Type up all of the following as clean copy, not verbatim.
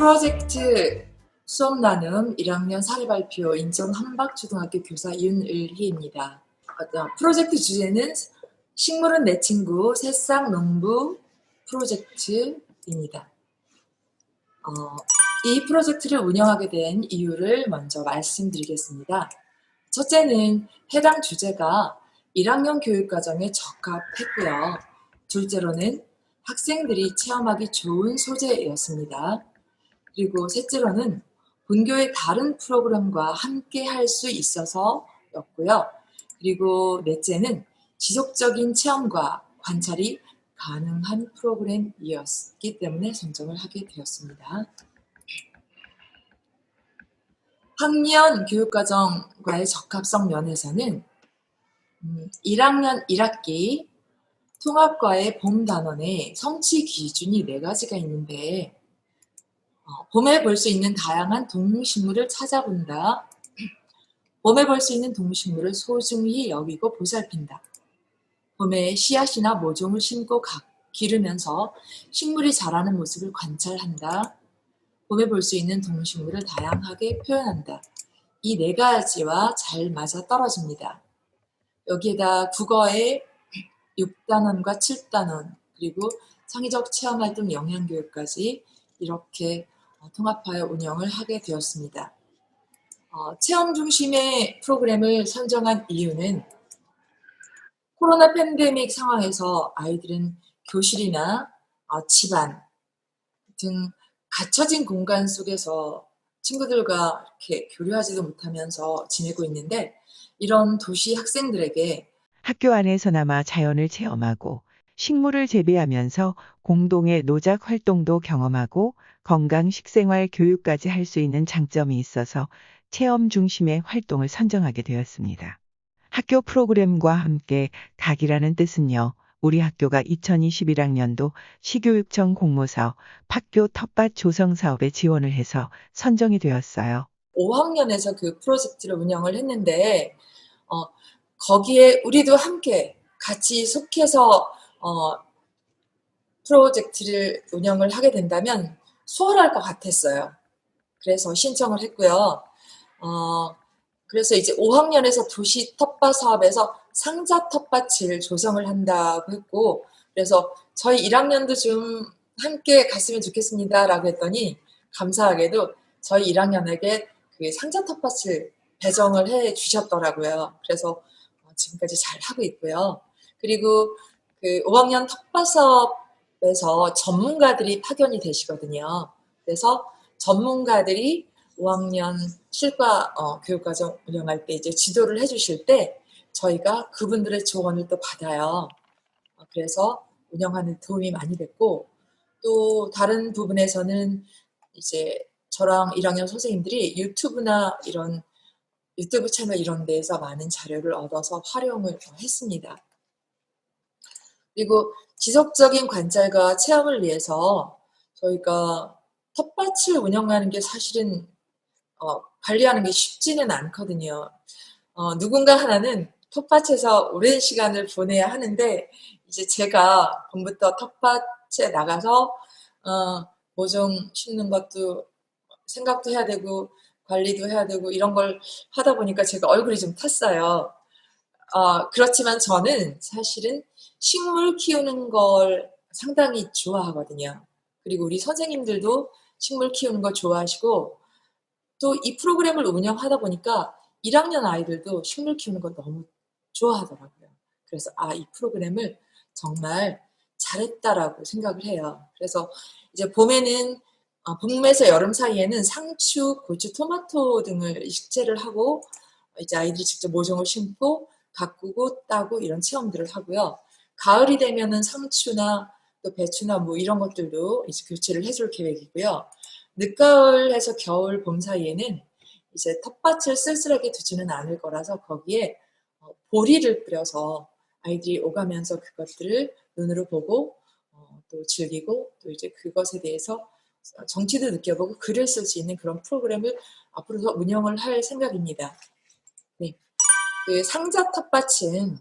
프로젝트 수업 나눔 1학년 사례 발표 인천 한박초등학교 교사 윤을희입니다. 프로젝트 주제는 식물은 내 친구 새싹 농부 프로젝트입니다. 이 프로젝트를 운영하게 된 이유를 먼저 말씀드리겠습니다. 첫째는 해당 주제가 1학년 교육과정에 적합했고요. 둘째로는 학생들이 체험하기 좋은 소재였습니다. 그리고 셋째로는 본교의 다른 프로그램과 함께 할 수 있어서였고요. 그리고 넷째는 지속적인 체험과 관찰이 가능한 프로그램이었기 때문에 선정을 하게 되었습니다. 학년 교육과정과의 적합성 면에서는 1학년 1학기 통합과의 봄 단원에 성취 기준이 4가지가 있는데 봄에 볼 수 있는 다양한 동식물을 찾아본다. 봄에 볼 수 있는 동식물을 소중히 여기고 보살핀다. 봄에 씨앗이나 모종을 심고 기르면서 식물이 자라는 모습을 관찰한다. 봄에 볼 수 있는 동식물을 다양하게 표현한다. 이 4가지와 잘 맞아떨어집니다. 여기에다 국어의 6단원과 7단원 그리고 창의적 체험활동 영양교육까지 이렇게 통합하여 운영을 하게 되었습니다. 체험 중심의 프로그램을 선정한 이유는 코로나 팬데믹 상황에서 아이들은 교실이나 집안 등 갇혀진 공간 속에서 친구들과 이렇게 교류하지도 못하면서 지내고 있는데 이런 도시 학생들에게 학교 안에서나마 자연을 체험하고 식물을 재배하면서 공동의 노작 활동도 경험하고 건강 식생활 교육까지 할 수 있는 장점이 있어서 체험 중심의 활동을 선정하게 되었습니다. 학교 프로그램과 함께 각이라는 뜻은요. 우리 학교가 2021학년도 시교육청 공모사업 학교 텃밭 조성 사업에 지원을 해서 선정이 되었어요. 5학년에서 그 프로젝트를 운영을 했는데 거기에 우리도 함께 같이 속해서 프로젝트를 운영을 하게 된다면 수월할 것 같았어요. 그래서 신청을 했고요. 그래서 이제 5학년에서 도시 텃밭 사업에서 상자 텃밭을 조성을 한다고 했고, 그래서 저희 1학년도 좀 함께 갔으면 좋겠습니다라고 했더니 감사하게도 저희 1학년에게 그 상자 텃밭을 배정을 해 주셨더라고요. 그래서 지금까지 잘 하고 있고요. 그리고 그 5학년 텃밭 사업에서 전문가들이 파견이 되시거든요. 그래서 전문가들이 5학년 실과 교육과정 운영할 때 이제 지도를 해주실 때 저희가 그분들의 조언을 또 받아요. 그래서 운영하는 도움이 많이 됐고 또 다른 부분에서는 이제 저랑 1학년 선생님들이 유튜브나 이런 유튜브 채널 이런 데에서 많은 자료를 얻어서 활용을 했습니다. 그리고 지속적인 관찰과 체험을 위해서 저희가 텃밭을 운영하는 게 사실은 관리하는 게 쉽지는 않거든요. 누군가 하나는 텃밭에서 오랜 시간을 보내야 하는데 이제 제가 봄부터 텃밭에 나가서 모종 심는 것도 생각도 해야 되고 관리도 해야 되고 이런 걸 하다 보니까 제가 얼굴이 좀 탔어요. 그렇지만 저는 사실은 식물 키우는 걸 상당히 좋아하거든요. 그리고 우리 선생님들도 식물 키우는 거 좋아하시고 또 이 프로그램을 운영하다 보니까 1학년 아이들도 식물 키우는 거 너무 좋아하더라고요. 그래서 이 프로그램을 정말 잘했다라고 생각을 해요. 그래서 이제 봄에는 봄에서 여름 사이에는 상추, 고추, 토마토 등을 식재를 하고 이제 아이들이 직접 모종을 심고 가꾸고 따고 이런 체험들을 하고요. 가을이 되면은 상추나 또 배추나 뭐 이런 것들도 이제 교체를 해줄 계획이고요. 늦가을에서 겨울, 봄 사이에는 이제 텃밭을 쓸쓸하게 두지는 않을 거라서 거기에 보리를 뿌려서 아이들이 오가면서 그것들을 눈으로 보고 또 즐기고 또 이제 그것에 대해서 정치도 느껴보고 글을 쓸 수 있는 그런 프로그램을 앞으로 더 운영을 할 생각입니다. 네. 그 상자 텃밭은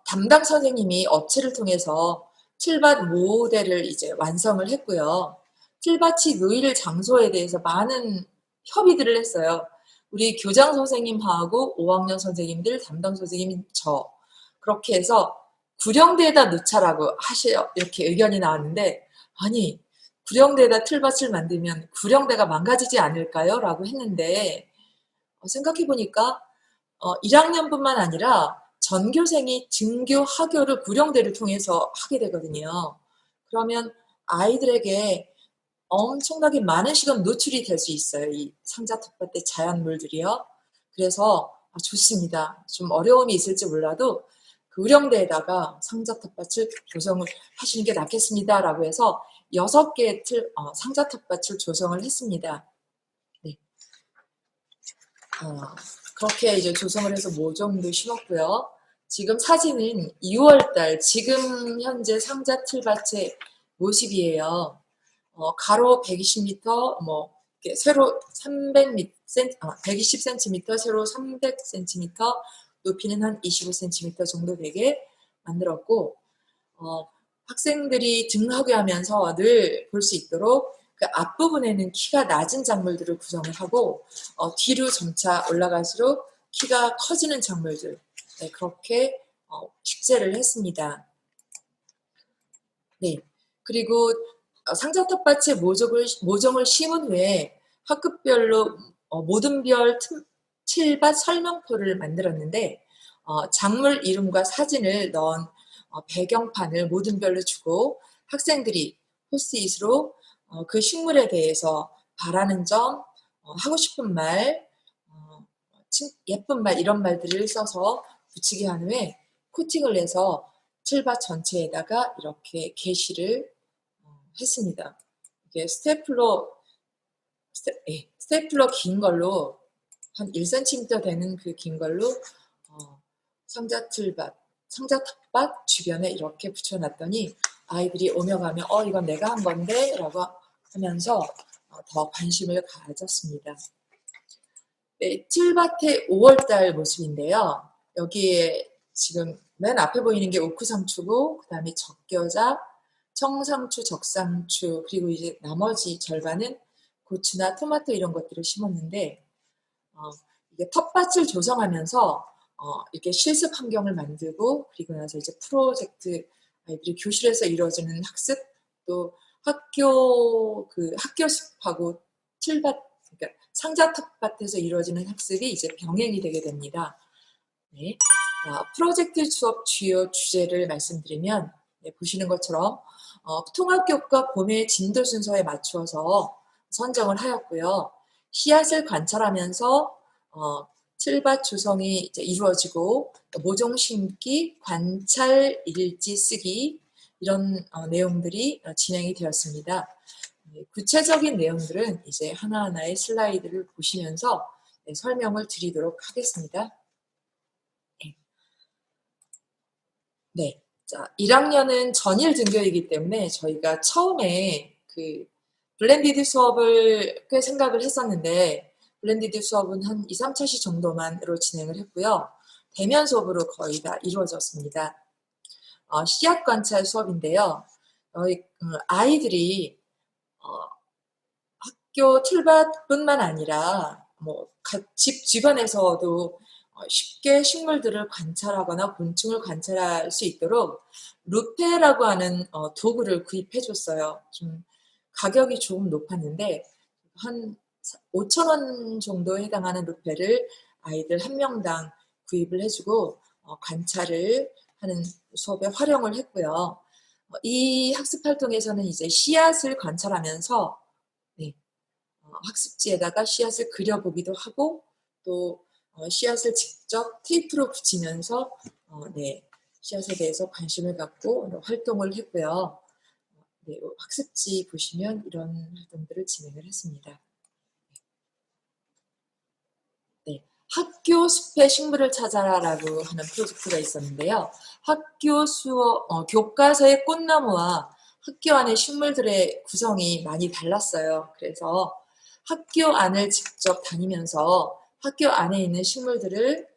담당 선생님이 업체를 통해서 틀밭 모델을 이제 완성을 했고요. 틀밭이 놓일 장소에 대해서 많은 협의들을 했어요. 우리 교장 선생님하고 5학년 선생님들, 담당 선생님 저 그렇게 해서 구령대에다 놓자라고 하셔 이렇게 의견이 나왔는데 아니 구령대에다 틀밭을 만들면 구령대가 망가지지 않을까요? 라고 했는데 생각해보니까 1학년뿐만 아니라 전교생이 등교, 하교를 구령대를 통해서 하게 되거든요. 그러면 아이들에게 엄청나게 많은 시간 노출이 될 수 있어요. 이 상자 텃밭의 자연물들이요. 그래서 좋습니다. 좀 어려움이 있을지 몰라도 그 우령대에다가 상자 텃밭을 조성을 하시는 게 낫겠습니다라고 해서 6개의 상자 텃밭을 조성을 했습니다. 네. 그렇게 이제 조성을 해서 모종도 심었고요. 지금 사진은 2월달 지금 현재 상자 틀밭의 모습이에요. 가로 120m, 세로 120cm, 세로 300cm, 높이는 한 25cm 정도 되게 만들었고, 학생들이 등하교 하면서 늘 볼 수 있도록 그 앞부분에는 키가 낮은 작물들을 구성을 하고, 뒤로 점차 올라갈수록 키가 커지는 작물들, 네, 그렇게 식재를 했습니다. 네. 그리고 상자 텃밭에 모종을 심은 후에 학급별로 모든 별 틀밭 설명표를 만들었는데 작물 이름과 사진을 넣은 배경판을 모든 별로 주고 학생들이 포스트잇으로 그 식물에 대해서 바라는 점, 하고 싶은 말, 예쁜 말 이런 말들을 써서 붙이게 한 후에 코팅을 해서 틀밭 전체에다가 이렇게 게시를 했습니다. 이게 스테플러 긴 걸로 한 1cm 되는 그 긴 걸로 상자 텃밭 주변에 이렇게 붙여놨더니 아이들이 오며 가며 이건 내가 한 건데 라고 하면서 더 관심을 가졌습니다. 네, 틀밭의 5월달 모습인데요. 여기에 지금 맨 앞에 보이는 게 오크상추고 그 다음에 적겨자, 청상추, 적상추 그리고 이제 나머지 절반은 고추나 토마토 이런 것들을 심었는데 이게 텃밭을 조성하면서 이렇게 실습 환경을 만들고 그리고 나서 이제 프로젝트 아이들이 교실에서 이루어지는 학습 또 학교 숲하고 틀밭 그러니까 상자 텃밭에서 이루어지는 학습이 이제 병행이 되게 됩니다. 네. 프로젝트 수업 주요 주제를 말씀드리면 네, 보시는 것처럼 통합교과 봄의 진도 순서에 맞추어서 선정을 하였고요. 씨앗을 관찰하면서 틀밭 조성이 이제 이루어지고 모종 심기, 관찰 일지 쓰기 이런 내용들이 진행이 되었습니다. 구체적인 내용들은 이제 하나하나의 슬라이드를 보시면서 설명을 드리도록 하겠습니다. 네. 자, 1학년은 전일 등교이기 때문에 저희가 처음에 그 블렌디드 수업을 꽤 생각을 했었는데 블렌디드 수업은 한 2, 3차시 정도만으로 진행을 했고요. 대면 수업으로 거의 다 이루어졌습니다. 씨앗 관찰 수업인데요. 아이들이 학교 틀밭뿐만 아니라 집 주변에서도 쉽게 식물들을 관찰하거나 곤충을 관찰할 수 있도록 루페라고 하는 도구를 구입해 줬어요. 좀 가격이 조금 높았는데 한 5,000원 정도에 해당하는 루페를 아이들 한 명당 구입을 해주고 관찰을 하는 수업에 활용을 했고요. 이 학습 활동에서는 이제 씨앗을 관찰하면서 학습지에다가 씨앗을 그려보기도 하고 또 씨앗을 직접 테이프로 붙이면서 씨앗에 대해서 관심을 갖고 활동을 했고요. 네, 학습지 보시면 이런 활동들을 진행을 했습니다. 네, 학교 숲의 식물을 찾아라라고 하는 프로젝트가 있었는데요. 학교 수업 교과서의 꽃나무와 학교 안의 식물들의 구성이 많이 달랐어요. 그래서 학교 안을 직접 다니면서 학교 안에 있는 식물들을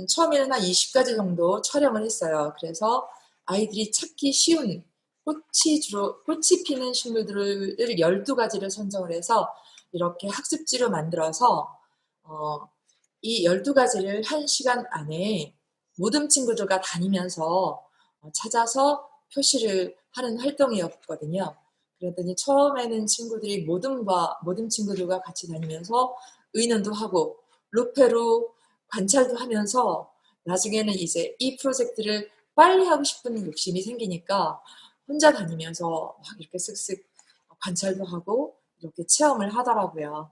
처음에는 한 20가지 정도 촬영을 했어요. 그래서 아이들이 찾기 쉬운 꽃이 피는 식물들을 12가지를 선정을 해서 이렇게 학습지로 만들어서 이 12가지를 1시간 안에 모든 친구들과 다니면서 찾아서 표시를 하는 활동이었거든요. 그랬더니 처음에는 친구들이 모든 친구들과 같이 다니면서 의논도 하고 루페로 관찰도 하면서 나중에는 이제 이 프로젝트를 빨리 하고 싶은 욕심이 생기니까 혼자 다니면서 막 이렇게 쓱쓱 관찰도 하고 이렇게 체험을 하더라고요.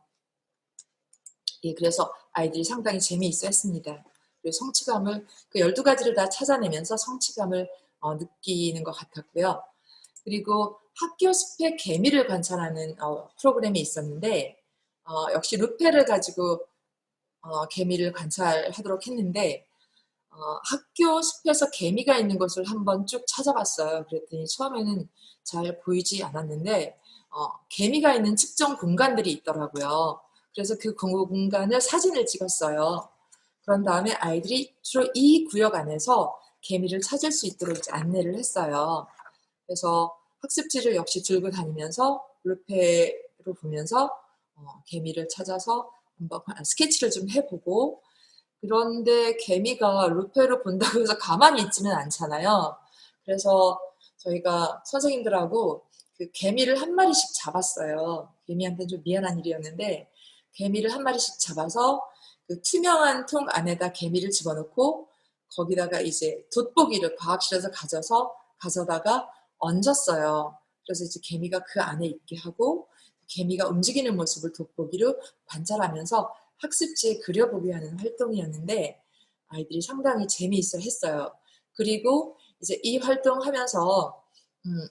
예, 그래서 아이들이 상당히 재미있어 했습니다. 그리고 성취감을 그 12가지를 다 찾아내면서 성취감을 느끼는 것 같았고요. 그리고 학교 숲의 개미를 관찰하는 프로그램이 있었는데 역시 루페를 가지고 개미를 관찰하도록 했는데 학교 숲에서 개미가 있는 곳을 한번 쭉 찾아봤어요. 그랬더니 처음에는 잘 보이지 않았는데 개미가 있는 측정 공간들이 있더라고요. 그래서 그 공간을 사진을 찍었어요. 그런 다음에 아이들이 주로 이 구역 안에서 개미를 찾을 수 있도록 이제 안내를 했어요. 그래서 학습지를 역시 들고 다니면서 루페로 보면서 개미를 찾아서 한번 스케치를 좀 해보고, 그런데 개미가 루페로 본다고 해서 가만히 있지는 않잖아요. 그래서 저희가 선생님들하고 그 개미를 한 마리씩 잡았어요. 개미한테는 좀 미안한 일이었는데 개미를 한 마리씩 잡아서 그 투명한 통 안에다 개미를 집어넣고 거기다가 이제 돋보기를 과학실에서 가져다가 얹었어요. 그래서 이제 개미가 그 안에 있게 하고 개미가 움직이는 모습을 돋보기로 관찰하면서 학습지에 그려보게 하는 활동이었는데 아이들이 상당히 재미있어 했어요. 그리고 이제 이 활동하면서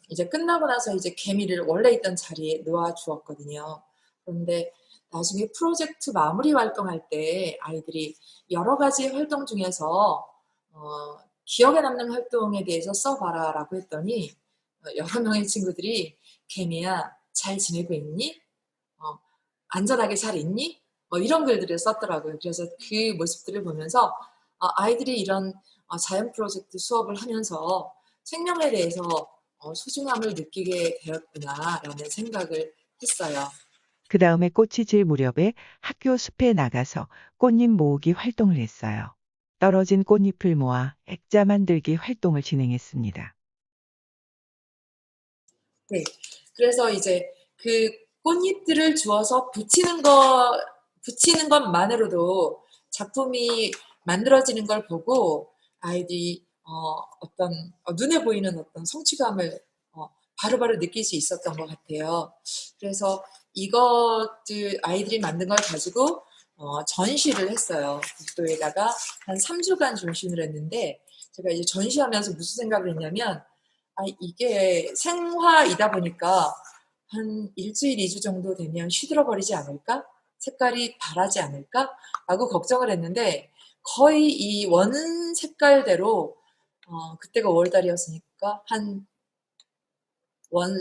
이제 끝나고 나서 이제 개미를 원래 있던 자리에 놓아 주었거든요. 그런데 나중에 프로젝트 마무리 활동할 때 아이들이 여러 가지 활동 중에서 기억에 남는 활동에 대해서 써봐라라고 했더니 여러 명의 친구들이 개미야 잘 지내고 있니? 어, 안전하게 잘 있니? 뭐 이런 글들을 썼더라고요. 그래서 그 모습들을 보면서 아이들이 이런 자연 프로젝트 수업을 하면서 생명에 대해서 소중함을 느끼게 되었구나라는 생각을 했어요. 그 다음에 꽃이 질 무렵에 학교 숲에 나가서 꽃잎 모으기 활동을 했어요. 떨어진 꽃잎을 모아 액자 만들기 활동을 진행했습니다. 네. 그래서 이제 그 꽃잎들을 주워서 붙이는 것만으로도 작품이 만들어지는 걸 보고 아이들이 어떤 눈에 보이는 어떤 성취감을 바로바로 느낄 수 있었던 것 같아요. 그래서 이것들 아이들이 만든 걸 가지고 전시를 했어요. 국도에다가 한 3주간 전시를 했는데 제가 이제 전시하면서 무슨 생각을 했냐면 이게 생화이다 보니까 한 일주일, 2주 정도 되면 시들어 버리지 않을까? 색깔이 바라지 않을까? 라고 걱정을 했는데 거의 이 원 색깔대로 그때가 5월달이었으니까 한 원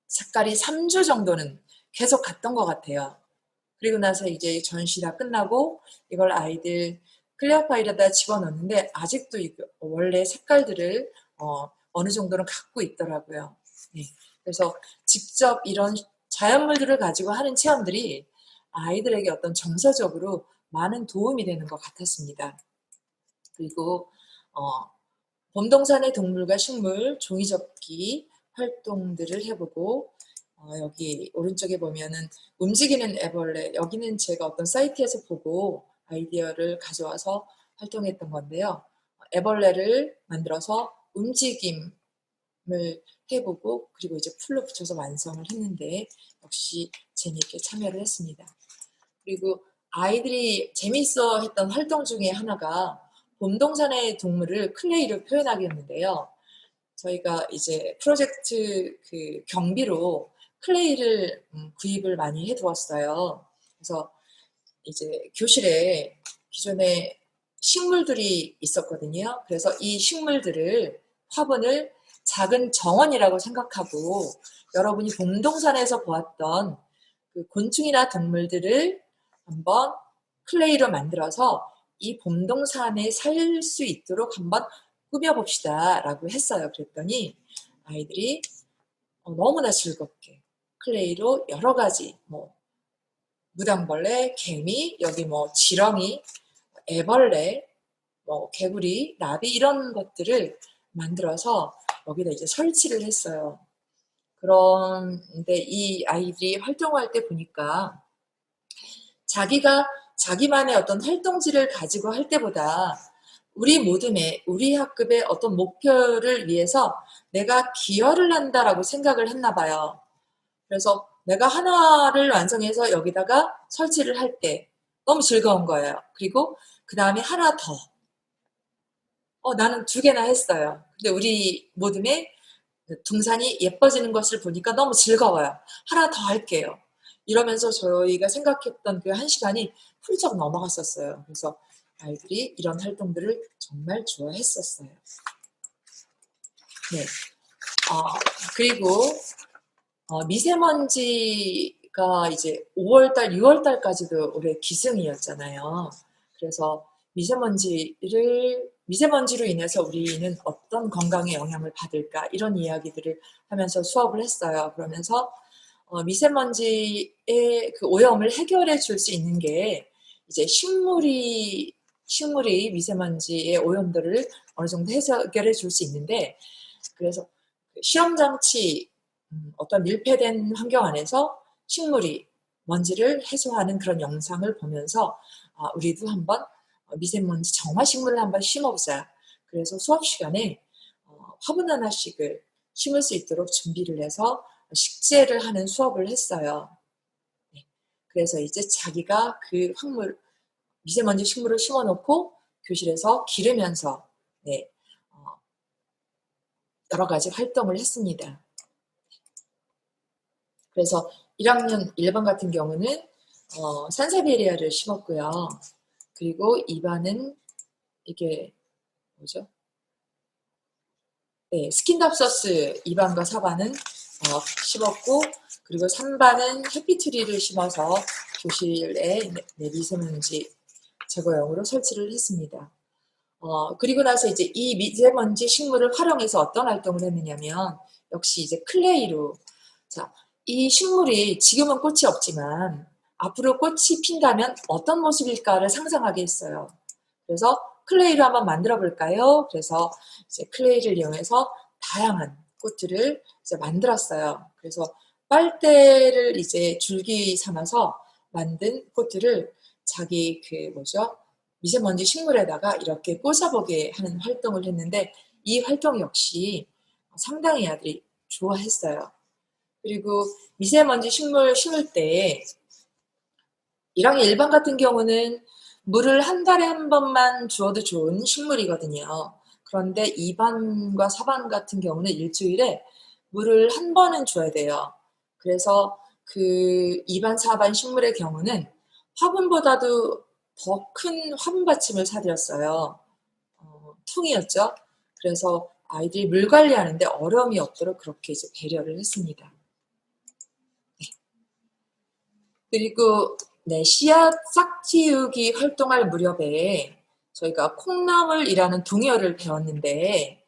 색깔이 3주 정도는 계속 갔던 것 같아요. 그리고 나서 이제 전시가 끝나고 이걸 아이들 클리어 파일에다 집어넣는데 아직도 원래 색깔들을 어느 정도는 갖고 있더라고요. 네. 그래서 직접 이런 자연물들을 가지고 하는 체험들이 아이들에게 어떤 정서적으로 많은 도움이 되는 것 같았습니다. 그리고 어, 봄동산의 동물과 식물 종이접기 활동들을 해보고 여기 오른쪽에 보면은 움직이는 애벌레, 여기는 제가 어떤 사이트에서 보고 아이디어를 가져와서 활동했던 건데요. 애벌레를 만들어서 움직임을 해보고 그리고 이제 풀로 붙여서 완성을 했는데 역시 재미있게 참여를 했습니다. 그리고 아이들이 재미있어 했던 활동 중에 하나가 봄동산의 동물을 클레이로 표현하기였는데요. 저희가 이제 프로젝트 그 경비로 클레이를 구입을 많이 해두었어요. 그래서 이제 교실에 기존에 식물들이 있었거든요. 그래서 이 식물들을 화분을 작은 정원이라고 생각하고 여러분이 봄동산에서 보았던 그 곤충이나 동물들을 한번 클레이로 만들어서 이 봄동산에 살 수 있도록 한번 꾸며봅시다 라고 했어요. 그랬더니 아이들이 너무나 즐겁게 클레이로 여러 가지 무당벌레, 개미, 여기 지렁이, 애벌레, 개구리, 나비 이런 것들을 만들어서 여기다 이제 설치를 했어요. 그런데 이 아이들이 활동할 때 보니까 자기가 자기만의 어떤 활동지를 가지고 할 때보다 우리 학급의 어떤 목표를 위해서 내가 기여를 한다라고 생각을 했나 봐요. 그래서 내가 하나를 완성해서 여기다가 설치를 할 때 너무 즐거운 거예요. 그리고 그 다음에 하나 더. 나는 2개나 했어요. 근데 우리 모둠의 둥산이 예뻐지는 것을 보니까 너무 즐거워요. 하나 더 할게요. 이러면서 저희가 생각했던 그 1시간이 훌쩍 넘어갔었어요. 그래서 아이들이 이런 활동들을 정말 좋아했었어요. 네. 그리고 미세먼지가 이제 5월달, 6월달까지도 올해 기승이었잖아요. 그래서 미세먼지로 인해서 우리는 어떤 건강에 영향을 받을까 이런 이야기들을 하면서 수업을 했어요. 그러면서 미세먼지의 그 오염을 해결해 줄 수 있는 게 이제 식물이 미세먼지의 오염들을 어느 정도 해결해 줄 수 있는데, 그래서 실험 장치, 어떤 밀폐된 환경 안에서 식물이 먼지를 해소하는 그런 영상을 보면서 우리도 한번 미세먼지 정화 식물을 한번 심어보자. 그래서 수업 시간에 화분 하나씩을 심을 수 있도록 준비를 해서 식재를 하는 수업을 했어요. 네. 그래서 이제 자기가 그 미세먼지 식물을 심어놓고 교실에서 기르면서 네, 여러 가지 활동을 했습니다. 그래서 1학년 1반 같은 경우는 산세베리아를 심었고요. 그리고 2반은 이게 뭐죠? 네, 스킨답서스 2반과 4반은 심었고, 그리고 3반은 해피트리를 심어서 교실에 미세먼지 제거용으로 설치를 했습니다. 그리고 나서 이제 이 미세먼지 식물을 활용해서 어떤 활동을 했느냐면, 역시 이제 클레이로, 자, 이 식물이 지금은 꽃이 없지만 앞으로 꽃이 핀다면 어떤 모습일까를 상상하게 했어요. 그래서 클레이로 한번 만들어 볼까요? 그래서 이제 클레이를 이용해서 다양한 꽃들을 이제 만들었어요. 그래서 빨대를 이제 줄기 삼아서 만든 꽃들을 자기 미세먼지 식물에다가 이렇게 꽂아보게 하는 활동을 했는데, 이 활동 역시 상당히 아들이 좋아했어요. 그리고 미세먼지 식물 심을 때 1학년 1반 같은 경우는 물을 한 달에 한 번만 주어도 좋은 식물이거든요. 그런데 2반과 4반 같은 경우는 일주일에 물을 한 번은 줘야 돼요. 그래서 그 2반, 4반 식물의 경우는 화분보다도 더 큰 화분 받침을 사드렸어요. 통이었죠. 그래서 아이들이 물 관리하는데 어려움이 없도록 그렇게 이제 배려를 했습니다. 그리고 네, 씨앗 싹틔우기 활동할 무렵에 저희가 콩나물이라는 동요를 배웠는데,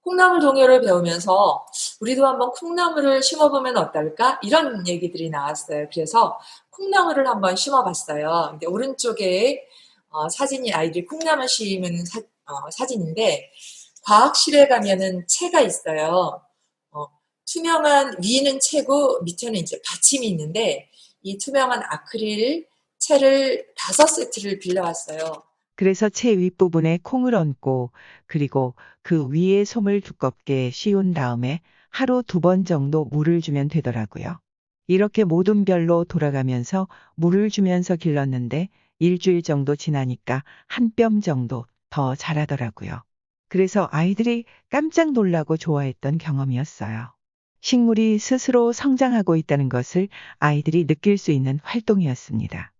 콩나물 동요를 배우면서 우리도 한번 콩나물을 심어보면 어떨까? 이런 얘기들이 나왔어요. 그래서 콩나물을 한번 심어봤어요. 근데 오른쪽에 사진이 아이들이 콩나물 심은 사진인데, 과학실에 가면은 채가 있어요. 투명한 위는 채고 밑에는 이제 받침이 있는데, 이 투명한 아크릴 채를 5세트를 빌려왔어요. 그래서 채 윗부분에 콩을 얹고 그리고 그 위에 솜을 두껍게 씌운 다음에 하루 2번 정도 물을 주면 되더라고요. 이렇게 모든 별로 돌아가면서 물을 주면서 길렀는데 일주일 정도 지나니까 한 뼘 정도 더 자라더라고요. 그래서 아이들이 깜짝 놀라고 좋아했던 경험이었어요. 식물이 스스로 성장하고 있다는 것을 아이들이 느낄 수 있는 활동이었습니다.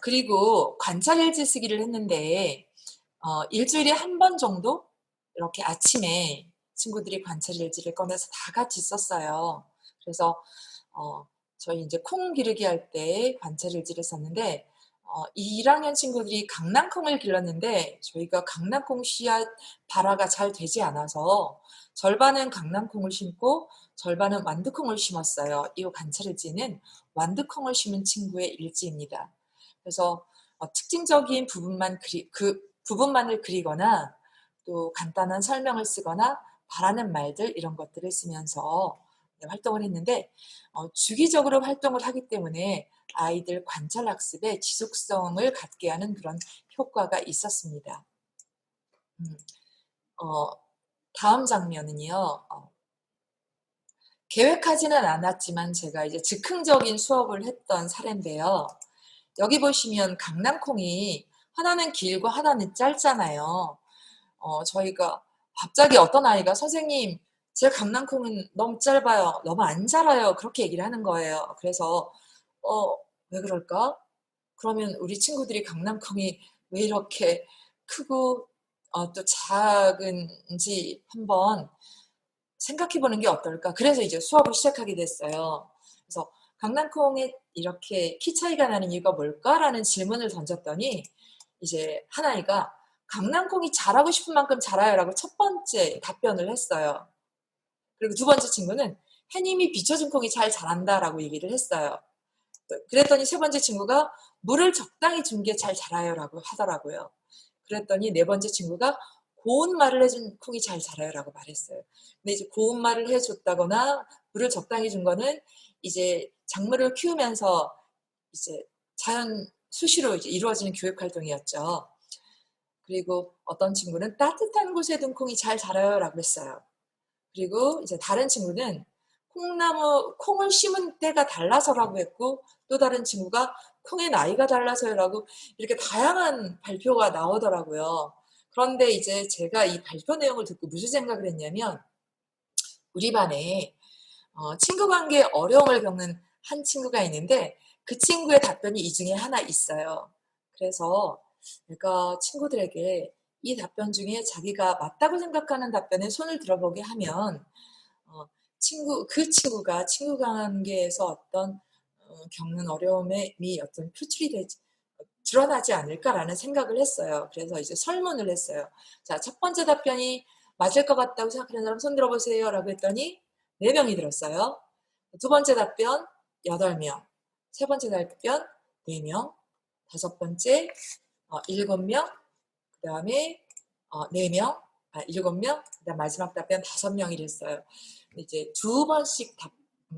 그리고 관찰일지 쓰기를 했는데, 일주일에 한 번 정도 이렇게 아침에 친구들이 관찰일지를 꺼내서 다 같이 썼어요. 그래서 저희 이제 콩 기르기 할 때 관찰일지를 썼는데, 이 1학년 친구들이 강낭콩을 길렀는데 저희가 강낭콩 씨앗 발화가 잘 되지 않아서 절반은 강낭콩을 심고 절반은 완두콩을 심었어요. 이 관찰일지는 완두콩을 심은 친구의 일지입니다. 그래서 특징적인 그 부분만을 그리거나 또 간단한 설명을 쓰거나 바라는 말들 이런 것들을 쓰면서 활동을 했는데 주기적으로 활동을 하기 때문에 아이들 관찰학습에 지속성을 갖게 하는 그런 효과가 있었습니다. 다음 장면은요. 계획하지는 않았지만 제가 이제 즉흥적인 수업을 했던 사례인데요. 여기 보시면 강낭콩이 하나는 길고 하나는 짧잖아요. 저희가 갑자기 어떤 아이가 선생님, 제 강낭콩은 너무 짧아요. 너무 안 자라요. 그렇게 얘기를 하는 거예요. 그래서 왜 그럴까? 그러면 우리 친구들이 강낭콩이 왜 이렇게 크고 또 작은지 한번 생각해 보는 게 어떨까? 그래서 이제 수업을 시작하게 됐어요. 그래서 강낭콩에 이렇게 키 차이가 나는 이유가 뭘까라는 질문을 던졌더니 이제 한 아이가 강낭콩이 자라고 싶은 만큼 자라요라고 첫 번째 답변을 했어요. 그리고 두 번째 친구는 해님이 비춰준 콩이 잘 자란다라고 얘기를 했어요. 그랬더니 세 번째 친구가 물을 적당히 준 게 잘 자라요라고 하더라고요. 그랬더니 네 번째 친구가 고운 말을 해준 콩이 잘 자라요라고 말했어요. 근데 이제 고운 말을 해줬다거나 물을 적당히 준 거는 이제 작물을 키우면서 이제 자연 수시로 이제 이루어지는 교육 활동이었죠. 그리고 어떤 친구는 따뜻한 곳에 둔 콩이 잘 자라요라고 했어요. 그리고 이제 다른 친구는 콩을 심은 때가 달라서라고 했고, 또 다른 친구가 콩의 나이가 달라서라고 이렇게 다양한 발표가 나오더라고요. 그런데 이제 제가 이 발표 내용을 듣고 무슨 생각을 했냐면, 우리 반에 친구 관계에 어려움을 겪는 한 친구가 있는데 그 친구의 답변이 이 중에 하나 있어요. 그래서 내가 친구들에게 이 답변 중에 자기가 맞다고 생각하는 답변에 손을 들어보게 하면 그 친구가 친구 관계에서 어떤 겪는 어려움이 어떤 드러나지 않을까라는 생각을 했어요. 그래서 이제 설문을 했어요. 자, 첫 번째 답변이 맞을 것 같다고 생각하는 사람 손 들어보세요. 라고 했더니 4명이 들었어요. 두 번째 답변 8명, 세 번째 답변 4명, 다섯 번째 7명, 그 다음에 4명, 7명, 그 다음 마지막 답변 5명이랬어요. 이제 두 번씩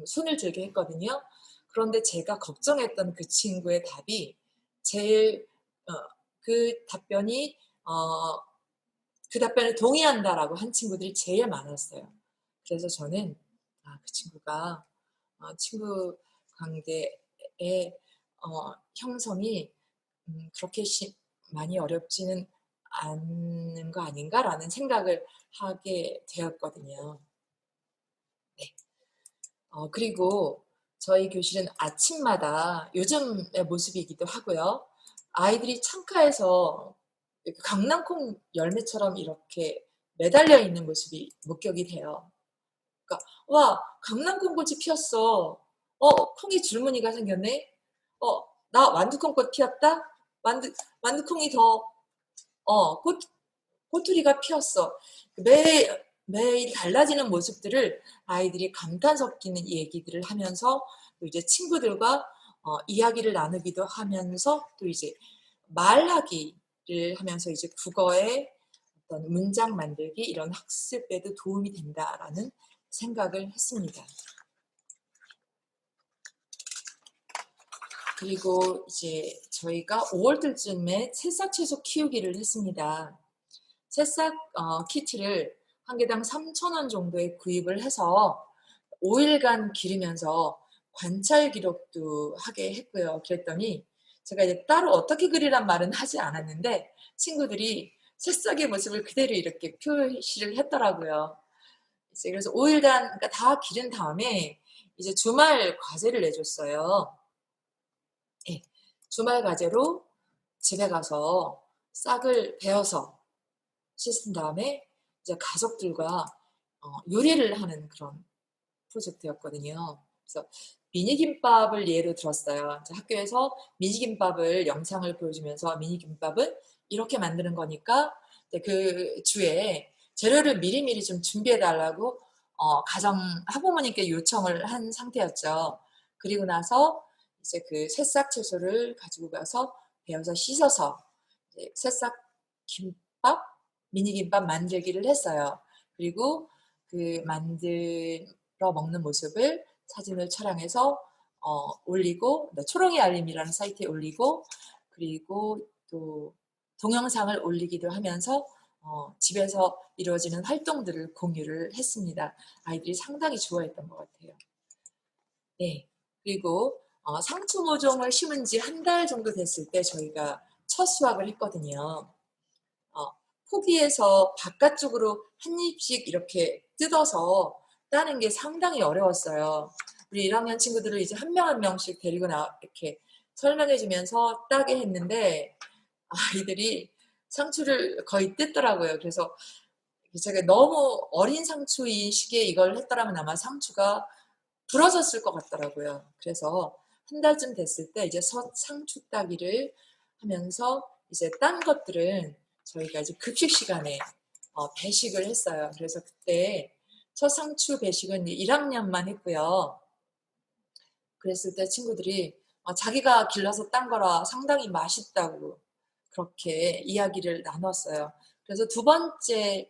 손을 들게 했거든요. 그런데 제가 걱정했던 그 친구의 답이 제일 그 답변이 그 답변에 동의한다라고 한 친구들이 제일 많았어요. 그래서 저는 그 친구가 친구 관계의 형성이 그렇게 많이 어렵지는 않는 거 아닌가라는 생각을 하게 되었거든요. 네. 그리고 저희 교실은 아침마다 요즘의 모습이기도 하고요. 아이들이 창가에서 강낭콩 열매처럼 이렇게 매달려 있는 모습이 목격이 돼요. 그러니까 "와, 강낭콩꽃이 피었어. 콩이 줄무늬가 생겼네. 나 완두콩꽃 피었다. 완두콩이 더 꽃 꼬투리가 피었어." 매일 달라지는 모습들을 아이들이 감탄 섞이는 얘기들을 하면서 또 이제 친구들과 이야기를 나누기도 하면서 또 이제 말하기를 하면서 이제 국어의 어떤 문장 만들기 이런 학습에도 도움이 된다라는 생각을 했습니다. 그리고 이제 저희가 5월달쯤에 새싹 채소 키우기를 했습니다. 새싹 키트를 한 개당 3,000원 정도에 구입을 해서 5일간 기르면서 관찰 기록도 하게 했고요. 그랬더니 제가 이제 따로 어떻게 그리란 말은 하지 않았는데 친구들이 새싹의 모습을 그대로 이렇게 표시를 했더라고요. 이제 그래서 5일간 그러니까 다 기른 다음에 이제 주말 과제를 내줬어요. 예. 주말 과제로 집에 가서 싹을 베어서 씻은 다음에 이제 가족들과 요리를 하는 그런 프로젝트였거든요. 그래서 미니김밥을 예로 들었어요. 이제 학교에서 미니김밥을 영상을 보여주면서 미니김밥은 이렇게 만드는 거니까 그 주에 재료를 미리미리 좀 준비해 달라고 가정 학부모님께 요청을 한 상태였죠. 그리고 나서 이제 그 새싹 채소를 가지고 가서 베어서 씻어서 이제 새싹 김밥, 미니김밥 만들기를 했어요. 그리고 그 만들어 먹는 모습을 사진을 촬영해서 올리고 초롱이 알림이라는 사이트에 올리고 그리고 또 동영상을 올리기도 하면서 집에서 이루어지는 활동들을 공유를 했습니다. 아이들이 상당히 좋아했던 것 같아요. 네. 그리고 상추 모종을 심은 지 한 달 정도 됐을 때 저희가 첫 수확을 했거든요. 포기해서 바깥쪽으로 한 입씩 이렇게 뜯어서 따는 게 상당히 어려웠어요. 우리 1학년 친구들을 이제 한 명 한 명씩 데리고 이렇게 설명해 주면서 따게 했는데 아이들이 상추를 거의 뜯더라고요. 그래서 제가 너무 어린 상추인 시기에 이걸 했더라면 아마 상추가 부러졌을 것 같더라고요. 그래서 한 달쯤 됐을 때 이제 상추 따기를 하면서 이제 딴 것들은 저희가 이제 급식 시간에 배식을 했어요. 그래서 그때 첫 상추 배식은 1학년만 했고요. 그랬을 때 친구들이 자기가 길러서 딴 거라 상당히 맛있다고 그렇게 이야기를 나눴어요. 그래서 두 번째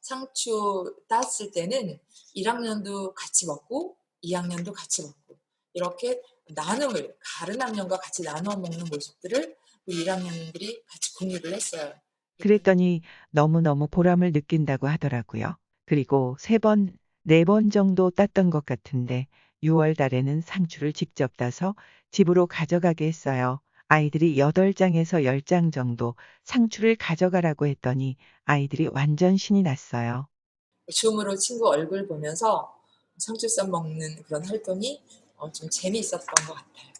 상추 땄을 때는 1학년도 같이 먹고 2학년도 같이 먹고 이렇게 나눔을 다른 학년과 같이 나눠 먹는 모습들을 우리 1학년들이 같이 공유를 했어요. 그랬더니 너무너무 보람을 느낀다고 하더라고요. 그리고 3번, 4번 정도 땄던 것 같은데 6월 달에는 상추를 직접 따서 집으로 가져가게 했어요. 아이들이 8장에서 10장 정도 상추를 가져가라고 했더니 아이들이 완전 신이 났어요. 줌으로 친구 얼굴 보면서 상추 쌈 먹는 그런 활동이 좀 재미있었던 것 같아요.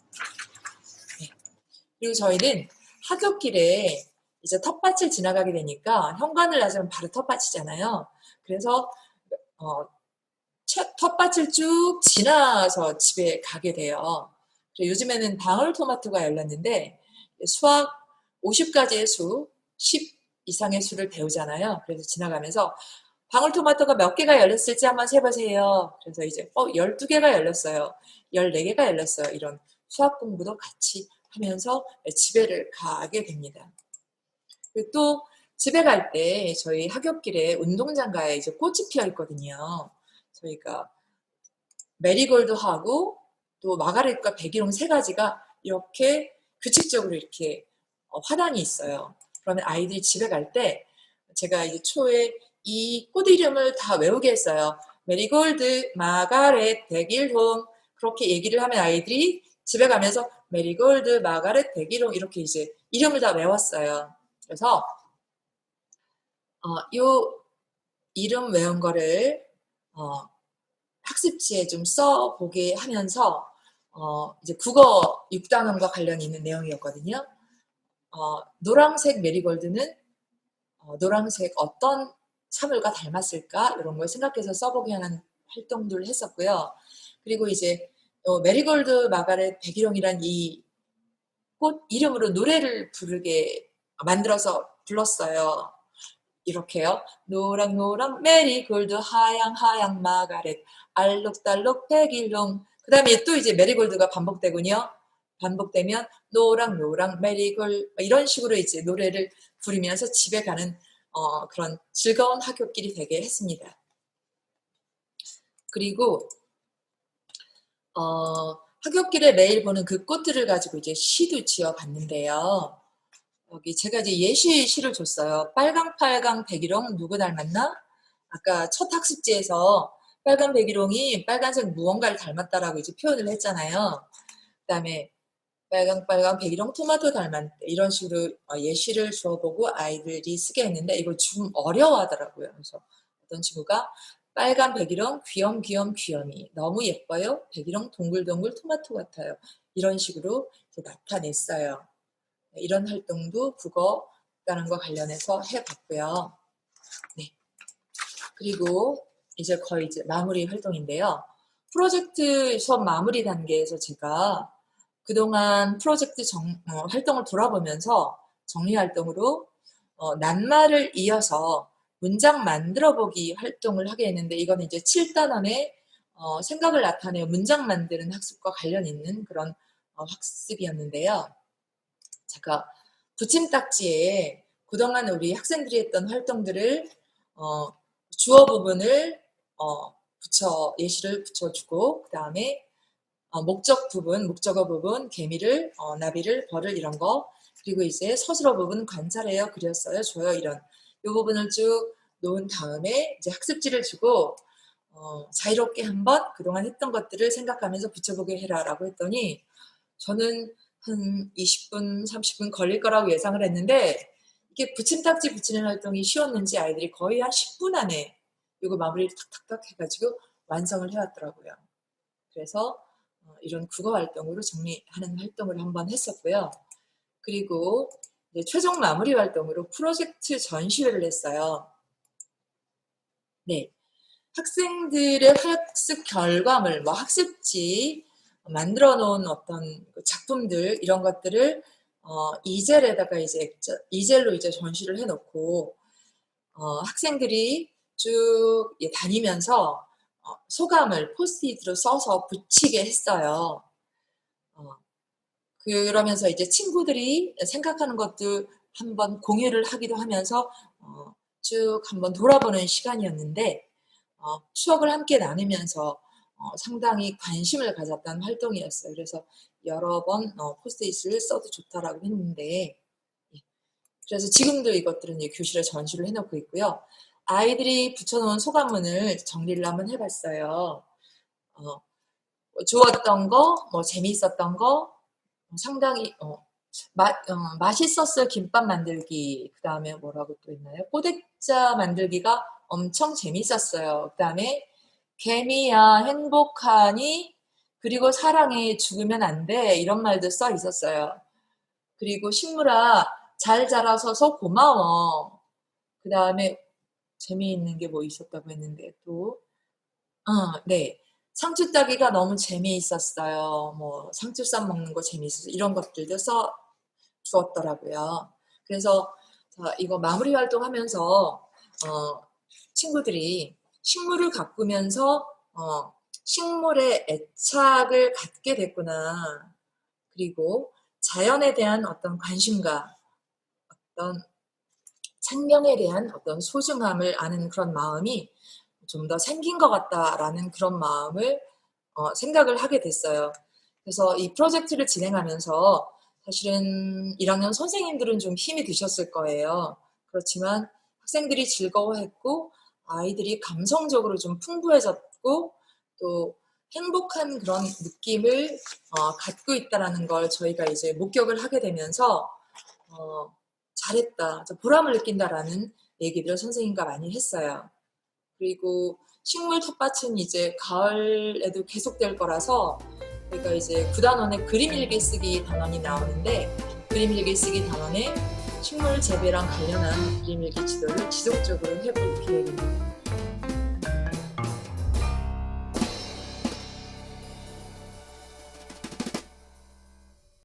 네. 그리고 저희는 하굣길에 이제 텃밭을 지나가게 되니까 현관을 나서면 바로 텃밭이잖아요. 그래서 텃밭을 쭉 지나서 집에 가게 돼요. 요즘에는 방울토마토가 열렸는데 수확 50가지의 수, 10 이상의 수를 배우잖아요. 그래서 지나가면서 방울토마토가 몇 개가 열렸을지 한번 세보세요. 그래서 이제 12개가 열렸어요. 14개가 열렸어요. 이런 수학 공부도 같이 하면서 집에를 가게 됩니다. 그리고 또 집에 갈 때 저희 하굣길에 운동장가에 이제 꽃이 피어 있거든요. 저희가 메리골드하고 또 마가렛과 백일홍 세 가지가 이렇게 규칙적으로 이렇게 화단이 있어요. 그러면 아이들이 집에 갈 때 제가 이제 초에 이 꽃 이름을 다 외우게 했어요. 메리골드, 마가렛, 백일홍 그렇게 얘기를 하면 아이들이 집에 가면서 메리골드, 마가렛, 백일홍 이렇게 이제 이름을 다 외웠어요. 그래서 요 이름 외운 거를 학습지에 좀 써보게 하면서 이제 국어 6단원과 관련이 있는 내용이었거든요. 노란색 메리골드는 노란색 어떤 사물과 닮았을까 이런 걸 생각해서 써보게 하는 활동들을 했었고요. 그리고 이제 메리골드, 마가렛, 백일홍이란 이 꽃 이름으로 노래를 부르게 만들어서 불렀어요. 이렇게요. 노랑노랑 메리골드 하양하양 마가렛 알록달록 백일홍 그 다음에 또 이제 메리골드가 반복되군요. 반복되면 노랑노랑 메리골 이런 식으로 이제 노래를 부르면서 집에 가는 그런 즐거운 학교길이 되게 했습니다. 그리고 학교길에 매일 보는 그 꽃들을 가지고 이제 시도 지어봤는데요. 여기 제가 이제 예시시를 줬어요. 빨강빨강 백일홍 누구 닮았나? 아까 첫 학습지에서 빨간 백일홍이 빨간색 무언가를 닮았다라고 이제 표현을 했잖아요. 그다음에 빨강 백일홍 토마토 닮았대 이런 식으로 예시를 주어보고 아이들이 쓰게 했는데 이걸 좀 어려워하더라고요. 그래서 어떤 친구가 빨간 백일홍 귀염귀염 귀염이 너무 예뻐요. 백일홍 동글동글 토마토 같아요. 이런 식으로 나타냈어요. 이런 활동도 국어 단원과 관련해서 해봤고요. 네. 그리고 이제 거의 이제 마무리 활동인데요. 프로젝트 수업 마무리 단계에서 제가 그동안 프로젝트 활동을 돌아보면서 정리 활동으로 낱말을 이어서 문장 만들어 보기 활동을 하게 했는데, 이거는 이제 7단원의 생각을 나타내어 문장 만드는 학습과 관련 있는 그런 학습이었는데요. 제가 붙임딱지에 그동안 우리 학생들이 했던 활동들을 주어 부분을 예시를 붙여주고, 그 다음에 목적 부분, 목적어 부분, 개미를, 나비를, 벌을 이런 거, 그리고 이제 서술어 부분 관찰해요, 그렸어요, 줘요, 이런 이 부분을 쭉 놓은 다음에 이제 학습지를 주고 자유롭게 한번 그동안 했던 것들을 생각하면서 붙여보게 해라라고 했더니, 저는 한 20분, 30분 걸릴 거라고 예상을 했는데, 이게 붙임딱지 붙이는 활동이 쉬웠는지 아이들이 거의 한 10분 안에 이거 마무리를 탁탁탁 해가지고 완성을 해왔더라고요. 그래서 이런 국어 활동으로 정리하는 활동을 한번 했었고요. 그리고 이제 최종 마무리 활동으로 프로젝트 전시회를 했어요. 네, 학생들의 학습 결과물, 학습지, 만들어 놓은 어떤 작품들, 이런 것들을 이젤에다가 이젤로 이제 전시를 해놓고 학생들이 쭉 다니면서 소감을 포스트잇으로 써서 붙이게 했어요. 그러면서 이제 친구들이 생각하는 것도 한번 공유를 하기도 하면서 쭉 한번 돌아보는 시간이었는데, 추억을 함께 나누면서 상당히 관심을 가졌던 활동이었어요. 그래서 여러 번 포스트잇을 써도 좋다라고 했는데, 그래서 지금도 이것들은 이제 교실에 전시를 해놓고 있고요. 아이들이 붙여놓은 소감문을 정리를 한번 해봤어요. 좋았던 거, 재미있었던 거, 상당히 맛있었어요, 김밥 만들기. 그 다음에 뭐라고 또 있나요? 꼬댁자 만들기가 엄청 재밌었어요. 그 다음에 개미야 행복하니, 그리고 사랑해, 죽으면 안 돼, 이런 말도 써 있었어요. 그리고 식물아 잘 자라서서 고마워. 그 다음에 재미있는 게 뭐 있었다고 했는데 또 네, 상추 따기가 너무 재미있었어요. 상추 쌈 먹는 거 재미있었어요. 이런 것들도 써 주었더라고요. 그래서 이거 마무리 활동하면서 친구들이 식물을 가꾸면서 식물에 애착을 갖게 됐구나. 그리고 자연에 대한 어떤 관심과 어떤 생명에 대한 어떤 소중함을 아는 그런 마음이 좀 더 생긴 것 같다라는 그런 마음을 생각을 하게 됐어요. 그래서 이 프로젝트를 진행하면서 사실은 1학년 선생님들은 좀 힘이 드셨을 거예요. 그렇지만 학생들이 즐거워했고, 아이들이 감성적으로 좀 풍부해졌고, 또 행복한 그런 느낌을 갖고 있다라는 걸 저희가 이제 목격을 하게 되면서 잘했다, 보람을 느낀다라는 얘기들을 선생님과 많이 했어요. 그리고 식물 텃밭은 이제 가을에도 계속될 거라서 저희가 이제 9단원의 그림 일기 쓰기 단원이 나오는데, 그림 일기 쓰기 단원에 식물 재배랑 관련한 그림 일기 지도를 지속적으로 해볼 계획입니다.